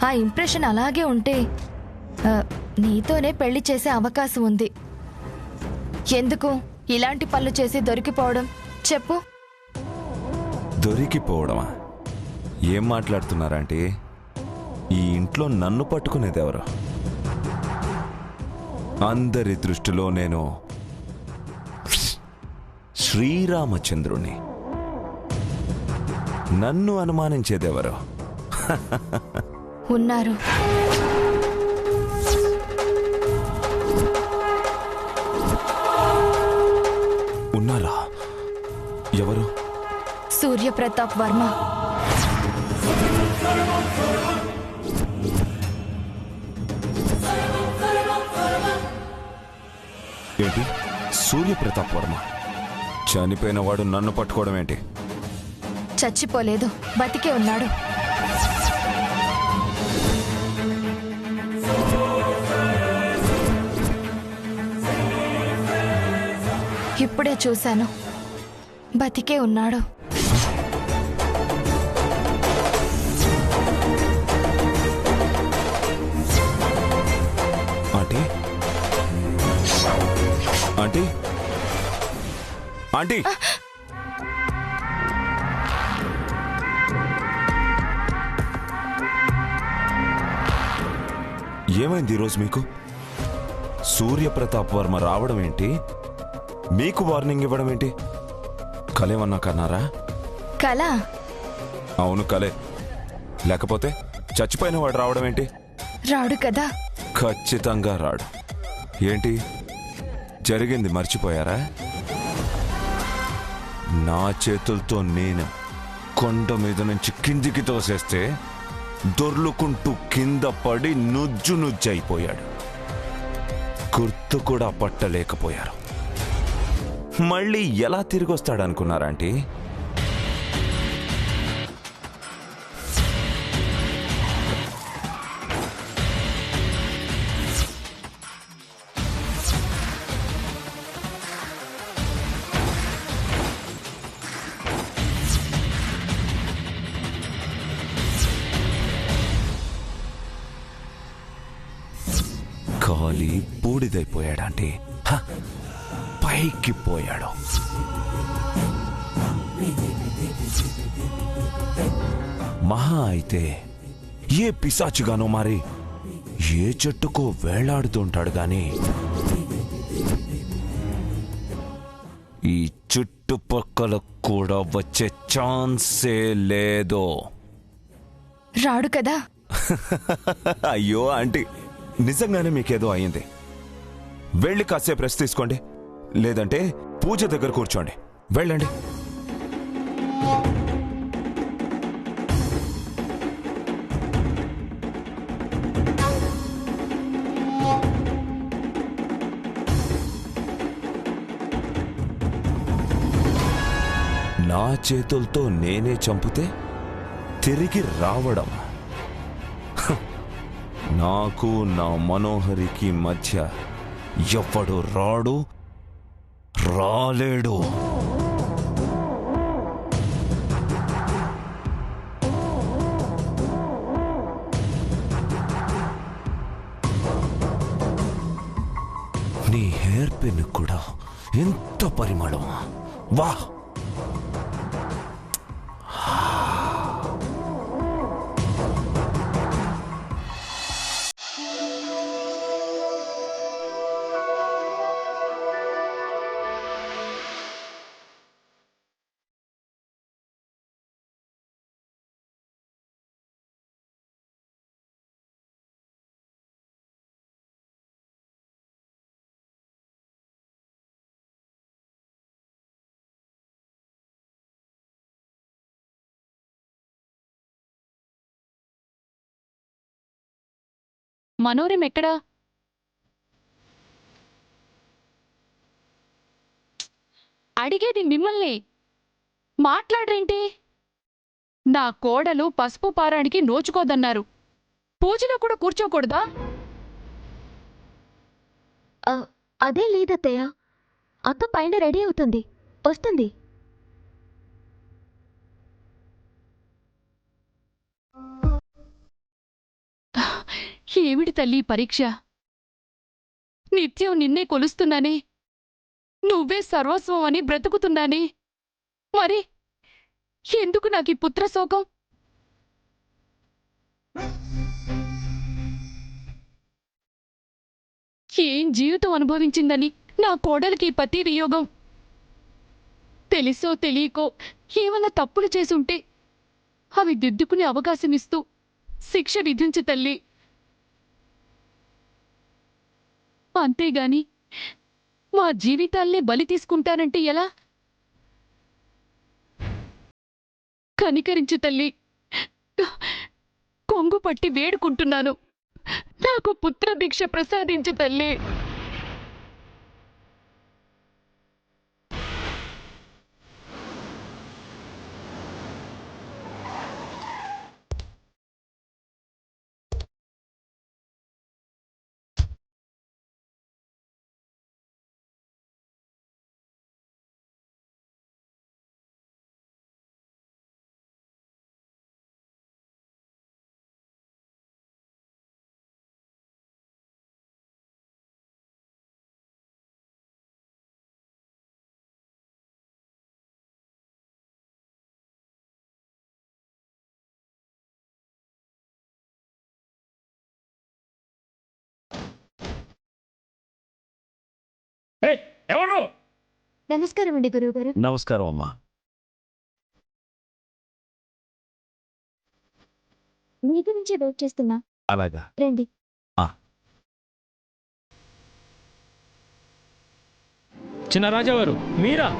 ఆ ఇంప్రెషన్ అలాగే ఉంటే నీతోనే పెళ్లి చేసే అవకాశం ఉంది. ఎందుకు ఇలాంటి పనులు చేసి దొరికిపోవడం చెప్పు? దొరికిపోవడమా? ఏం మాట్లాడుతున్నారంటే? ఈ ఇంట్లో నన్ను పట్టుకునేదెవరు? అందరి దృష్టిలో నేను శ్రీరామచంద్రుణ్ణి. నన్ను అనుమానించేదెవరు? ఉన్నారు. ఉన్నారా? ఎవరు? సూర్యప్రతాప్ వర్మ. ఏంటి? సూర్యప్రతాప్ వర్మ చనిపోయిన వాడు నన్ను పట్టుకోవడం ఏంటి? చచ్చిపోలేదు, బతికే ఉన్నాడు. ఇప్పుడే చూశాను, బతికే ఉన్నాడు. Aunty, aunty, aunty! ఏమైంది ఈరోజు మీకు? సూర్యప్రతాప్ వర్మ రావడం ఏంటి? మీకు వార్నింగ్ ఇవ్వడం ఏంటి? కలేమన్నా కన్నారా? కళ? అవును, కలే. లేకపోతే చచ్చిపోయిన వాడు రావడం ఏంటి? రాడు కదా. ఖచ్చితంగా రాడు. ఏంటి జరిగింది మర్చిపోయారా? నా చేతులతో నేను కొండ మీద నుంచి కిందికి తోసేస్తే దొర్లుకుంటూ కింద పడి నుజ్జు నుజ్జైపోయాడు. గుర్తు కూడా పట్టలేకపోయారు. మళ్ళీ ఎలా తిరిగొస్తాడనుకున్నారంటే? కాలి బూడిదైపోయాడంటే పైకి పోయాడు. మహా అయితే ఏ పిశాచిగానో మరి ఏ చెట్టుకో వేలాడుతుంటాడు గాని ఈ చుట్టుపక్కల కూడా వచ్చే ఛాన్సే లేదు. రాడు కదా. అయ్యో ఆంటీ, నిజంగానే మీకేదో అయింది. వెళ్ళి కాసేపు రెస్ట్ తీసుకోండి, లేదంటే పూజ దగ్గర కూర్చోండి. వెళ్ళండి. నా చేతులతో నేనే చంపితే తిరిగి రావడం? నాకు నా మనోహరికి మధ్య ఎవ్వడు రాడు, రాలేడు. నీ హెయిర్ పిన్ కూడా ఎంత పరిమళం! వా! మనోరం ఎక్కడా? అడిగేది మిమ్మల్ని, మాట్లాడరేంటి? నా కోడలు పసుపు పారానికి నోచుకోదన్నారు. పూజలో కూడా కూర్చోకూడదా? అదే లేదత్తయ్య, అత్త పైన రెడీ అవుతుంది, వస్తుంది. ఏమిటి తల్లి ఈ పరీక్ష? నిత్యం నిన్నే కొలుస్తున్నానే, నువ్వే సర్వస్వం అని బ్రతుకుతున్నానే, మరి ఎందుకు నాకీ పుత్రశోకం? ఏం జీవితం అనుభవించిందని నా కోడలికి ఈ పతి వియోగం? తెలిసో తెలియకో ఏమన్నా తప్పులు చేసుంటే అవి దిద్దుకునే అవకాశమిస్తూ శిక్ష విధించు తల్లి. అంతేగాని మా జీవితాల్నే బలి తీసుకుంటానంటే ఎలా? కనికరించు తల్లి, కొంగు పట్టి వేడుకుంటున్నాను. నాకు పుత్రభిక్ష ప్రసాదించు తల్లి. ఎవరు? నమస్కారం అండి గురువుగారు. నమస్కారం అమ్మా. మీ గురించే వెయిట్ చేస్తున్నా. అలాగా. రండి. చిన్న రాజావారు మీరా?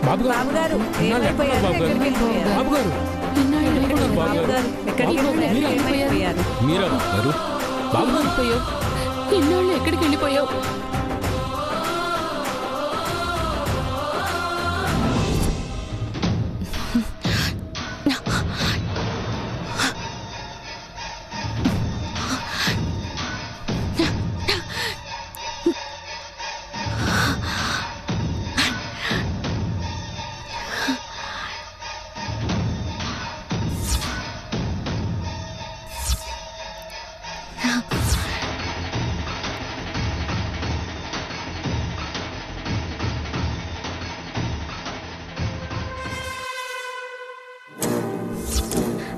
బాబుగారు ఏమైపోయారు? ఎక్కడికి వెళ్ళిపోయారు? బాబుగారు బాబుగారు ఎక్కడికి వెళ్ళిపోయారు? మీరా గారు? బాబుగారు ఇన్నాళ్ళు ఎక్కడికి వెళ్ళిపోయావు?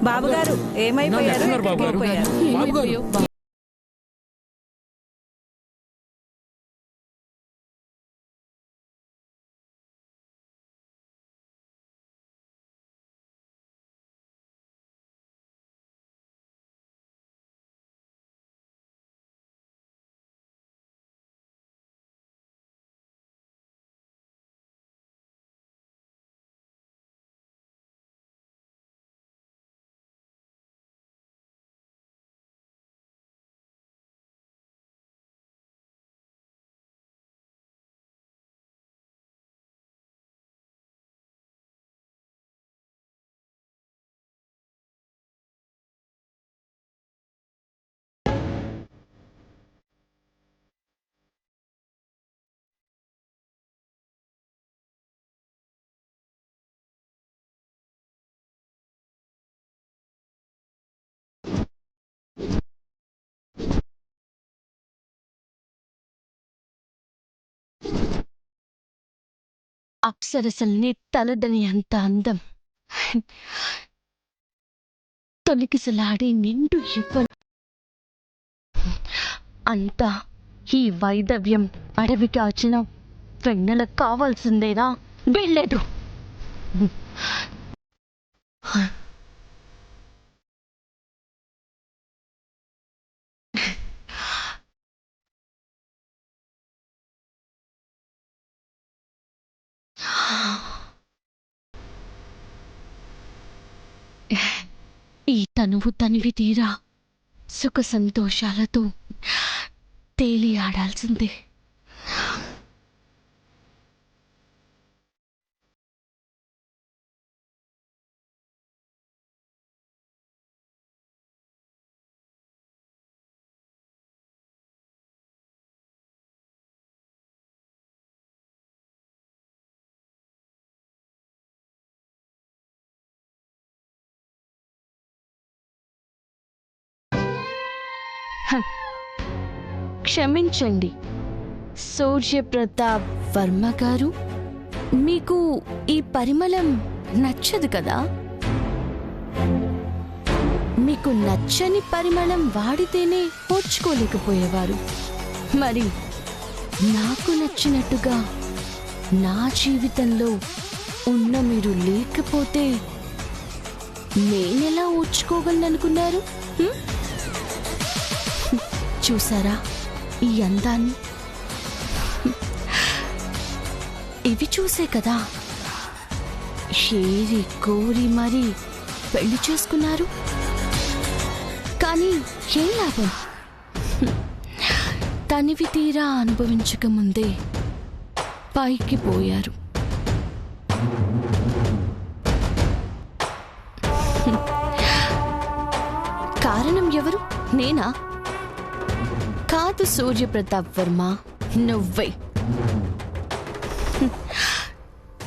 బాబుగారు ఏమైపోయారు? ఎక్కడున్నారు బాబుగారు? ఎక్కడికి వెళ్ళిపోయారు? ఏమైపోయావు? అప్సరసల్ని తలదని అంత అందం, తొలికిసలాడి నిండు ఇవ్వను అంతా ఈ వైదవ్యం అడవికి వచ్చిన వెన్నెలకు కావాల్సిందేనా? వెళ్ళలేదు. ఈ తనువు తనివి తీరా సుఖ సంతోషాలతో తేలి ఆడాల్సిందే. క్షమించండి సూర్యప్రతాప్ వర్మ గారు, మీకు ఈ పరిమళం నచ్చదు కదా? మీకు నచ్చని పరిమళం వాడితేనే పోర్చుకోలేకపోయేవారు. మరి నాకు నచ్చినట్టుగా నా జీవితంలో ఉన్న మీరు లేకపోతే నేనెలా ఓర్చుకోగలననుకున్నారు? చూసారా ఈ అందాన్ని? ఇవి చూసే కదా ఏరి కోరి మరి పెళ్లి చేసుకున్నారు. కానీ ఏం లాభం? తనివి తీరా అనుభవించక ముందే పైకి పోయారు. కారణం ఎవరు? నేనా? కాదు సూర్యప్రతాప్ వర్మ, నువ్వే.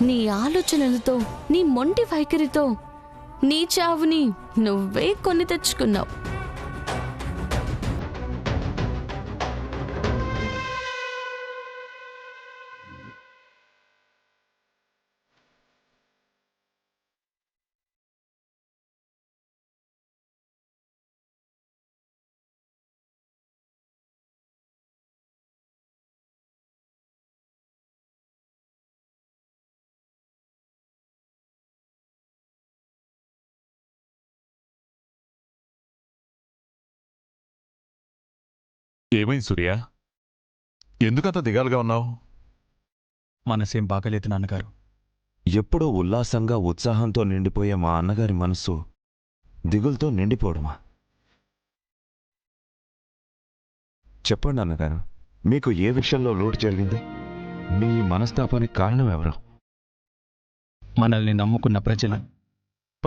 నీ ఆలోచనలతో, నీ మొండి వైఖరితో నీ చావుని నువ్వే కొని తెచ్చుకున్నావు. ఏమైంది సూర్య? ఎందుకంత దిగాలుగా ఉన్నావు? మనసేం బాగలేదు నాన్నగారు. ఎప్పుడో ఉల్లాసంగా ఉత్సాహంతో నిండిపోయే మా అన్నగారి మనసు దిగులతో నిండిపోవడమా? చెప్పండి అన్నగారు, మీకు ఏ విషయంలో లోటు జరిగింది? మీ మనస్తాపానికి కారణం ఎవరు? మనల్ని నమ్ముకున్న ప్రజలు.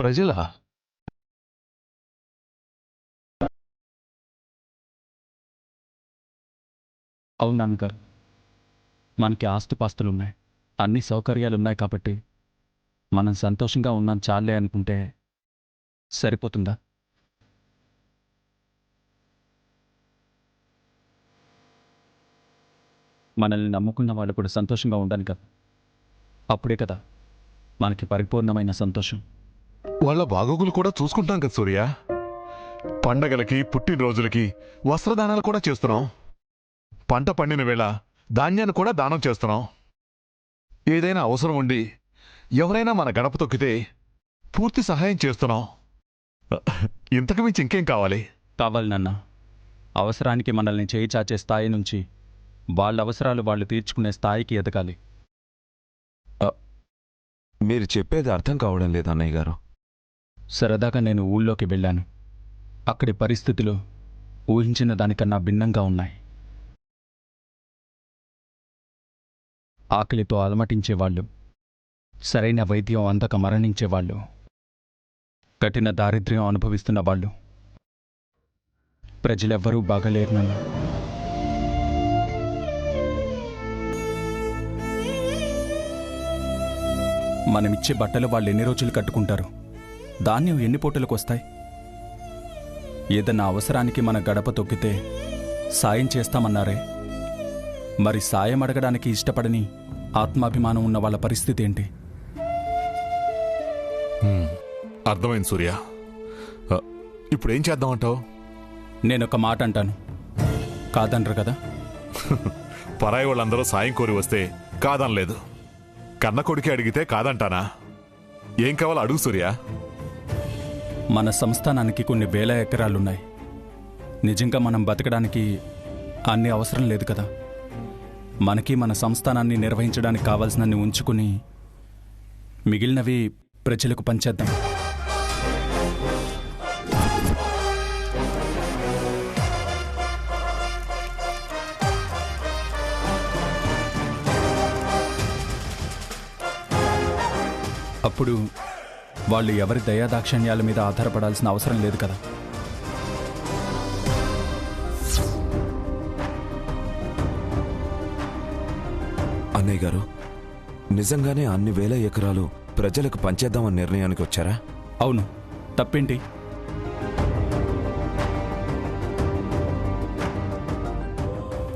ప్రజలా? అవును నాన్నగారు, మనకి ఆస్తిపాస్తులున్నాయి, అన్ని సౌకర్యాలున్నాయి కాబట్టి మనం సంతోషంగా ఉన్నాం చాలే అనుకుంటే సరిపోతుందా? మనల్ని నమ్ముకున్న వాళ్ళు కూడా సంతోషంగా ఉండాలి కదా. అప్పుడే కదా మనకి పరిపూర్ణమైన సంతోషం. వాళ్ళ బాగోగులు కూడా చూసుకుంటాం కదా సూర్య. పండగలకి, పుట్టినరోజులకి వస్త్రదానాలు కూడా చేస్తున్నాం. పంట పండిన వేళ ధాన్యాన్ని కూడా దానం చేస్తున్నాం. ఏదైనా అవసరం ఉండి ఎవరైనా మన గడప తొక్కితే పూర్తి సహాయం చేస్తున్నాం. ఇంతకు మించి ఇంకేం కావాలి? కావాలి నాన్న. అవసరానికి మనల్ని చేయి చాచే స్థాయి నుంచి వాళ్ళ అవసరాలు వాళ్ళు తీర్చుకునే స్థాయికి ఎదగాలి. మీరు చెప్పేది అర్థం కావడం లేదు అన్నయ్య గారు. సరదాగా నేను ఊళ్ళోకి వెళ్ళాను. అక్కడి పరిస్థితులు ఊహించిన దానికన్నా భిన్నంగా ఉన్నాయి. ఆకలితో అలమటించేవాళ్ళు, సరైన వైద్యం అందక మరణించేవాళ్ళు, కఠిన దారిద్ర్యం అనుభవిస్తున్న వాళ్ళు, ప్రజలెవ్వరూ బాగలేరు నన్ను. మనమిచ్చే బట్టలు వాళ్ళు ఎన్ని రోజులు కట్టుకుంటారు? ధాన్యం ఎన్ని పూటలకు వస్తాయి? ఏదన్నా అవసరానికి మన గడప తొక్కితే సాయం చేస్తామన్నారే, మరి సాయం అడగడానికి ఇష్టపడని ఆత్మాభిమానం ఉన్న వాళ్ళ పరిస్థితి ఏంటి? అర్థమైంది సూర్య. ఇప్పుడేం చేద్దామంటావు? నేనొక మాట అంటాను, కాదనరు కదా? పరాయి వాళ్ళందరూ సాయం కోరి వస్తే కాదనలేదు. కన్న కొడుకే అడిగితే కాదంటానా? ఏం కావాలో అడుగు సూర్య. మన సంస్థానానికి కొన్ని వేల ఎకరాలున్నాయి. నిజంగా మనం బతకడానికి అన్ని అవసరం లేదు కదా. మనకి మన సంస్థానాన్ని నిర్వహించడానికి కావాల్సినన్ని ఉంచుకుని మిగిలినవి ప్రజలకు పంచేద్దాం. అప్పుడు వాళ్ళు ఎవరి దయాదాక్షిణ్యాల మీద ఆధారపడాల్సిన అవసరం లేదు కదా. అన్నయ్య గారు, నిజంగానే అన్ని వేల ఎకరాలు ప్రజలకు పంచేద్దామని నిర్ణయానికి వచ్చారా? అవును, తప్పేంటి?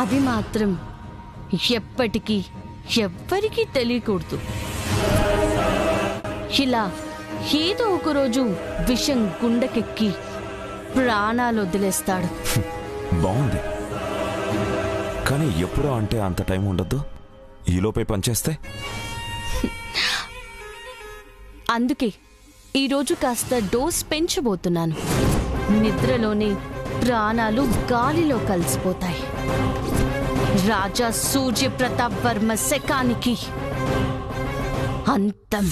అది మాత్రం ఎప్పటికీ ఎవ్వరికీ తెలియకూడదు. ఇలా ఏదో ఒకరోజు విషం గుండెకెక్కి ప్రాణాలు వదిలేస్తాడు. బాగుంది, కానీ ఎప్పుడో అంటే అంత టైం ఉండద్దు. ఈలోపే పనిచేస్తే అందుకే ఈరోజు కాస్త డోస్ పెంచబోతున్నాను. నిద్రలోనే ప్రాణాలు గాలిలో కలిసిపోతాయి. రాజా సూర్య ప్రతాప్ వర్మ శకానికి అంతం.